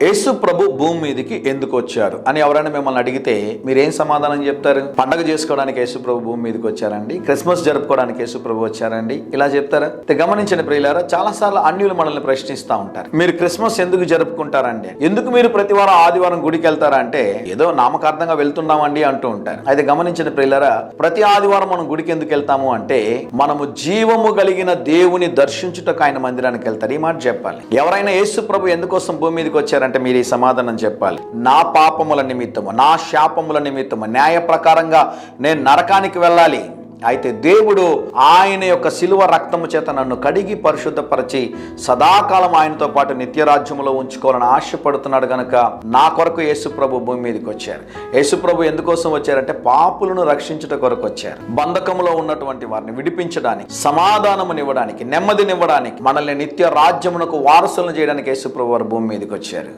యేసు ప్రభు భూమి మీదకి ఎందుకు వచ్చారు అని ఎవరైనా మిమ్మల్ని అడిగితే మీరేం సమాధానం చెప్తారు? పండగ చేసుకోవడానికి యేసు ప్రభు భూమి మీదకి వచ్చారండి, క్రిస్మస్ జరుపుకోవడానికి యేసు ప్రభు వచ్చారండి, ఇలా చెప్తారా? గమనించండి ప్రియులారా, చాలా సార్లు అన్యులు మనల్ని ప్రశ్నిస్తూ ఉంటారు, మీరు క్రిస్మస్ ఎందుకు జరుపుకుంటారండి, ఎందుకు మీరు ప్రతి వారం ఆదివారం గుడికి వెళ్తారా అంటే, ఏదో నామకార్థంగా వెళ్తున్నామండి అంటూ ఉంటారు. అయితే గమనించండి ప్రియులారా, ప్రతి ఆదివారం మనం గుడికి ఎందుకు వెళ్తాము అంటే, మనము జీవము కలిగిన దేవుని దర్శించుటకు ఆయన మందిరానికి వెళ్తారు. ఈ మాట చెప్పాలి. ఎవరైనా యేసు ప్రభు ఎందుకోసం భూమి మీదకి వచ్చారంటే మీరు ఈ సమాధానం చెప్పాలి. నా పాపముల నిమిత్తము, నా శాపముల నిమిత్తము, న్యాయ ప్రకారంగా నేను నరకానికి వెళ్ళాలి. అయితే దేవుడు ఆయన యొక్క శిలువ రక్తము చేత నన్ను కడిగి పరిశుద్ధపరిచి సదాకాలం ఆయనతో పాటు నిత్యరాజ్యములో ఉంచుకోవాలని ఆశపడుతున్నాడు కనుక నా కొరకు యేసు ప్రభు భూమి మీదకి వచ్చారు. యేసు ప్రభు ఎందుకోసం వచ్చారంటే పాపులను రక్షించుట కొరకు వచ్చారు. బంధకములో ఉన్నటువంటి వారిని విడిపించడానికి, సమాధానమునివ్వడానికి, నెమ్మదినివ్వడానికి, మనల్ని నిత్య రాజ్యమునకు వారసులను చేయడానికి యేసు ప్రభు వారు భూమి మీదకి వచ్చారు.